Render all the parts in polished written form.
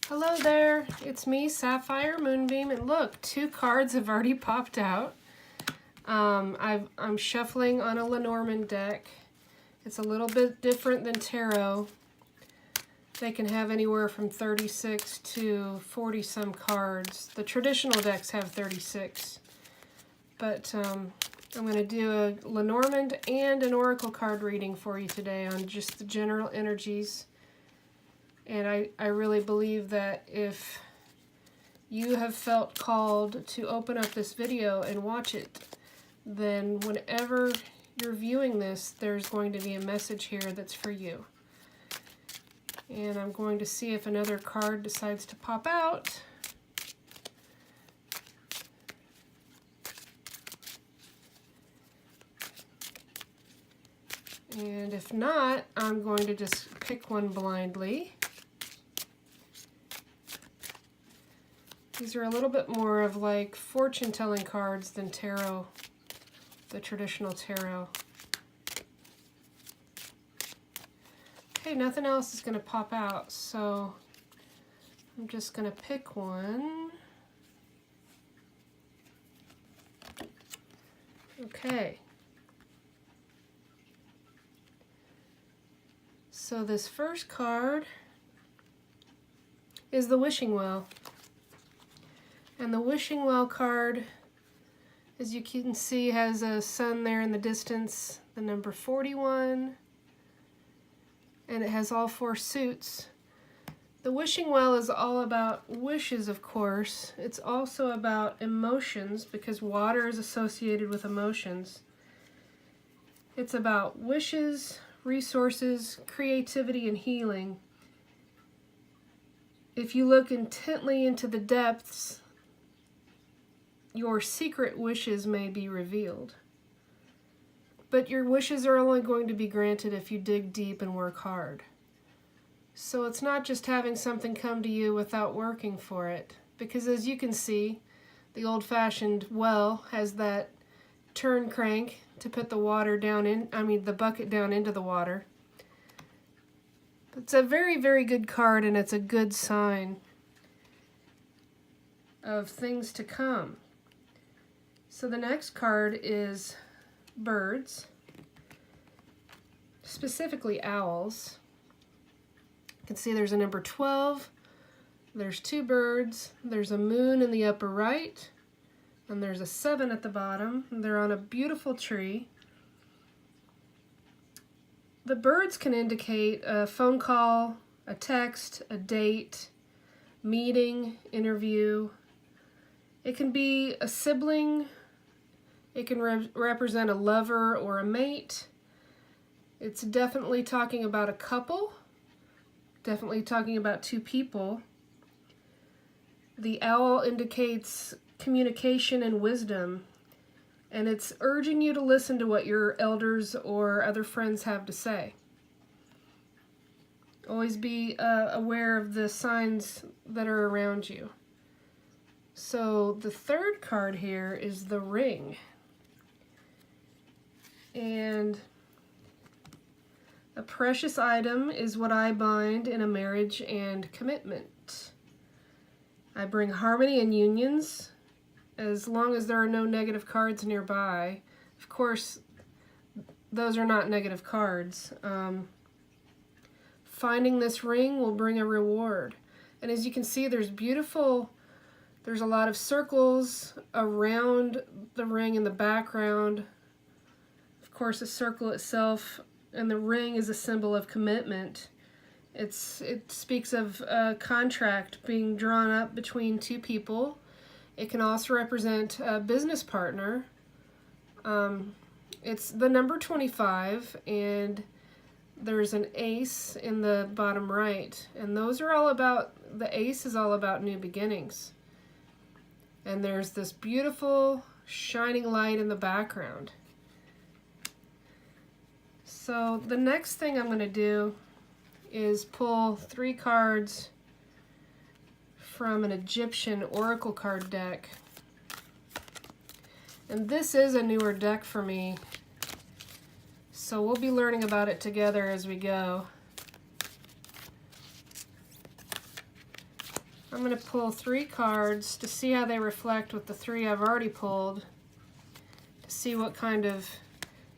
Hello there, it's me, Sapphire Moonbeam, and look, 2 cards have already popped out. I'm shuffling on a Lenormand deck. It's a little bit different than tarot. They can have anywhere from 36 to 40 some cards. The traditional decks have 36. But I'm going to do a Lenormand and an Oracle card reading for you today on just the general energies. And I really believe that if you have felt called to open up this video and watch it, then whenever you're viewing this, there's going to be a message here that's for you. And I'm going to see if another card decides to pop out. And if not, I'm going to just pick one blindly. These are a little bit more of like fortune-telling cards than tarot, the traditional tarot. Okay, nothing else is going to pop out, so I'm just going to pick one. Okay. So this first card is the Wishing Well. And the Wishing Well card, as you can see, has a sun there in the distance, the number 41, and it has all 4 suits. The Wishing Well is all about wishes, of course. It's also about emotions, because water is associated with emotions. It's about wishes, resources, creativity, and healing. If you look intently into the depths, your secret wishes may be revealed. But your wishes are only going to be granted if you dig deep and work hard. So it's not just having something come to you without working for it. Because as you can see, the old-fashioned well has that turn crank to put the water down in, the bucket down into the water. It's a very, very good card, and it's a good sign of things to come. So the next card is birds, specifically owls. You can see there's a number 12, there's 2 birds, there's a moon in the upper right, and there's a 7 at the bottom. They're on a beautiful tree. The birds can indicate a phone call, a text, a date, meeting, interview. It can be a sibling. It can represent a lover or a mate. It's definitely talking about a couple, definitely talking about 2 people. The owl indicates communication and wisdom, and it's urging you to listen to what your elders or other friends have to say. Always be aware of the signs that are around you. So the third card here is the ring. And a precious item is what I bind in a marriage and commitment. I bring harmony and unions as long as there are no negative cards nearby. Of course, those are not negative cards. Finding this ring will bring a reward. And as you can see, there's a lot of circles around the ring in the background. Of course, the circle itself and the ring is a symbol of commitment. It speaks of a contract being drawn up between 2 people. It can also represent a business partner. It's the number 25, and there's an ace in the bottom right. And those are all about, the ace is all about new beginnings. And there's this beautiful shining light in the background. So the next thing I'm going to do is pull 3 cards from an Egyptian Oracle card deck. And this is a newer deck for me, so we'll be learning about it together as we go. I'm going to pull 3 cards to see how they reflect with the 3 I've already pulled, to see what kind of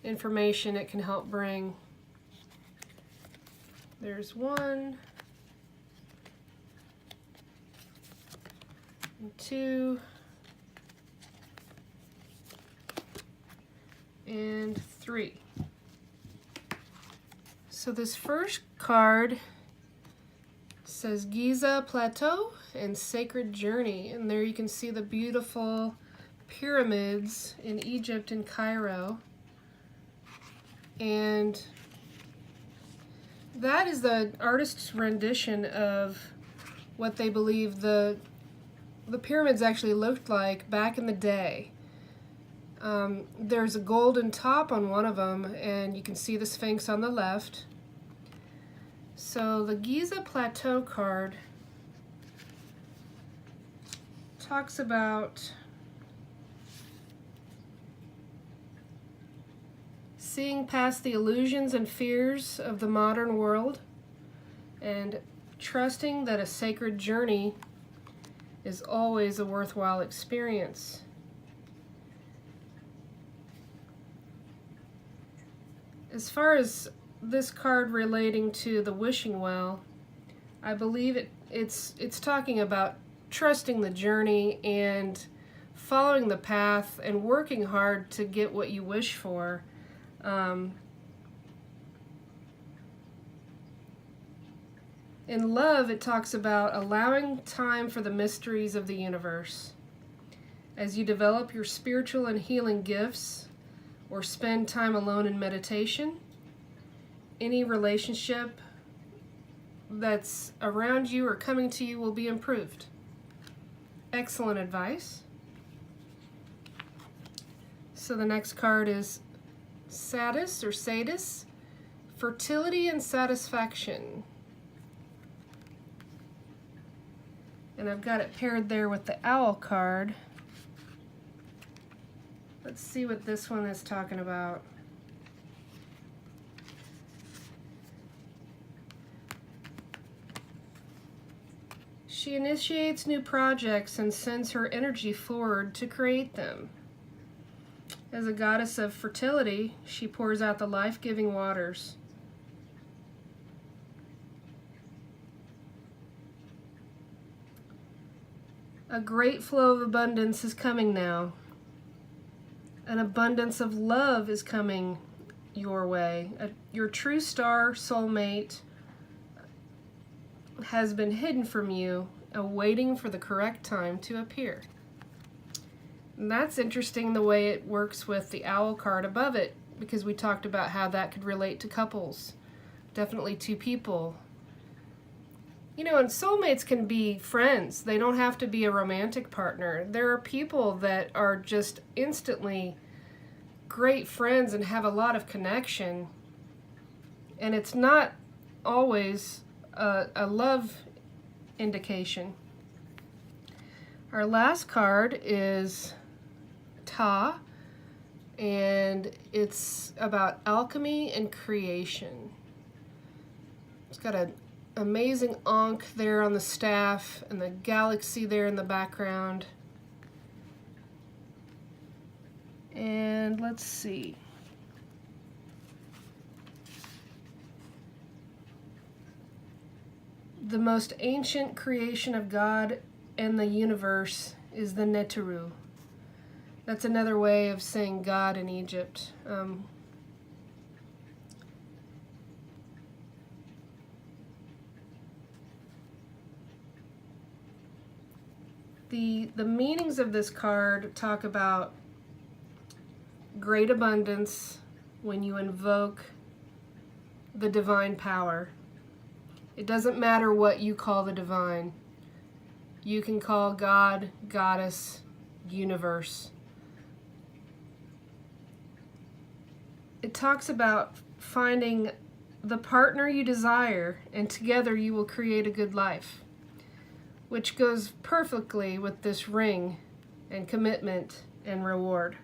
information it can help bring. There's 1, and 2, and 3. So this first card says Giza Plateau and Sacred Journey, and there you can see the beautiful pyramids in Egypt and Cairo. And that is the artist's rendition of what they believe the pyramids actually looked like back in the day. There's a golden top on one of them, and you can see the Sphinx on the left. So the Giza Plateau card talks about seeing past the illusions and fears of the modern world and trusting that a sacred journey is always a worthwhile experience. As far as this card relating to the wishing well, I believe it's talking about trusting the journey and following the path and working hard to get what you wish for. In love, it talks about allowing time for the mysteries of the universe. As you develop your spiritual and healing gifts, or spend time alone in meditation, any relationship that's around you or coming to you will be improved. Excellent advice. So the next card is Satis or Sadis, Fertility and Satisfaction. And I've got it paired there with the Owl card. Let's see what this one is talking about. She initiates new projects and sends her energy forward to create them. As a goddess of fertility, she pours out the life-giving waters. A great flow of abundance is coming now. An abundance of love is coming your way. Your true star soulmate has been hidden from you, awaiting for the correct time to appear. And that's interesting the way it works with the Owl card above it, because we talked about how that could relate to couples. Definitely 2 people. You know, and soulmates can be friends. They don't have to be a romantic partner. There are people that are just instantly great friends and have a lot of connection. And it's not always a love indication. Our last card is Ta, and it's about alchemy and creation. It's got an amazing Ankh there on the staff and the galaxy there in the background. And let's see. The most ancient creation of God and the universe is the Neteru. That's another way of saying God in Egypt. The meanings of this card talk about great abundance when you invoke the divine power. It doesn't matter what you call the divine. You can call God, Goddess, Universe. It talks about finding the partner you desire, and together you will create a good life, which goes perfectly with this ring and commitment and reward.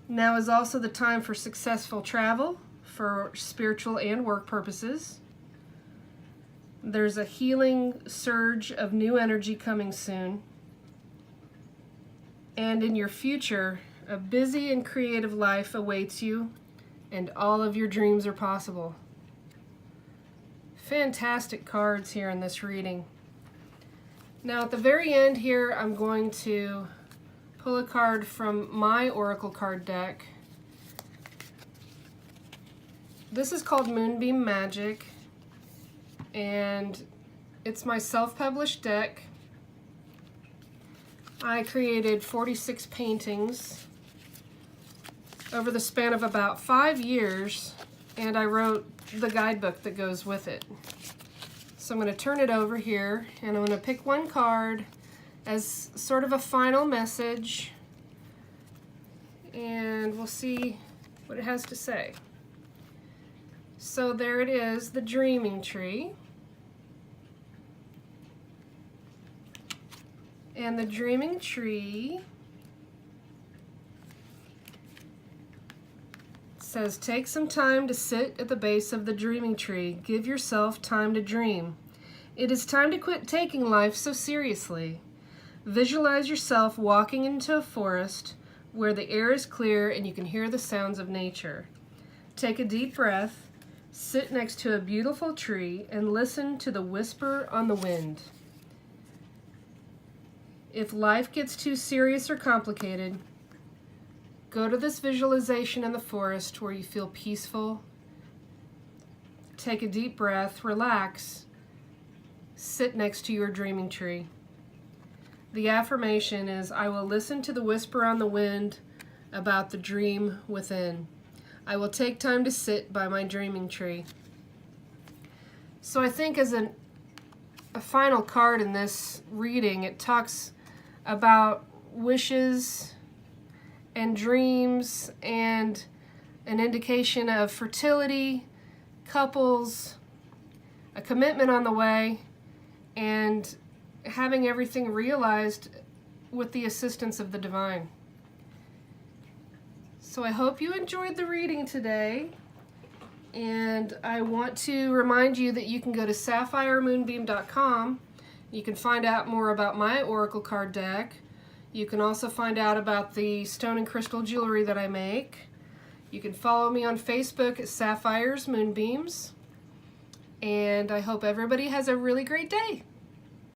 Now is also the time for successful travel for spiritual and work purposes. There's a healing surge of new energy coming soon. And in your future, a busy and creative life awaits you, and all of your dreams are possible. Fantastic cards here in this reading. Now at the very end here, I'm going to pull a card from my Oracle card deck. This is called Moonbeam Magick, and it's my self-published deck. I created 46 paintings over the span of about 5 years, and I wrote the guidebook that goes with it. So I'm going to turn it over here, and I'm going to pick one card as sort of a final message, and we'll see what it has to say. So there it is, the Dreaming Tree. And the Dreaming Tree says, take some time to sit at the base of the dreaming tree. Give yourself time to dream. It is time to quit taking life so seriously. Visualize yourself walking into a forest where the air is clear and you can hear the sounds of nature. Take a deep breath, sit next to a beautiful tree, and listen to the whisper on the wind. If life gets too serious or complicated, go to this visualization in the forest where you feel peaceful. Take a deep breath, relax, sit next to your dreaming tree. The affirmation is, I will listen to the whisper on the wind about the dream within. I will take time to sit by my dreaming tree. So I think as a final card in this reading, it talks about wishes and dreams and an indication of fertility, couples, a commitment on the way, and having everything realized with the assistance of the divine. So I hope you enjoyed the reading today, and I want to remind you that you can go to sapphiremoonbeam.com. You can find out more about my Oracle card deck. You can also find out about the stone and crystal jewelry that I make. You can follow me on Facebook at Sapphire's Moonbeams. And I hope everybody has a really great day.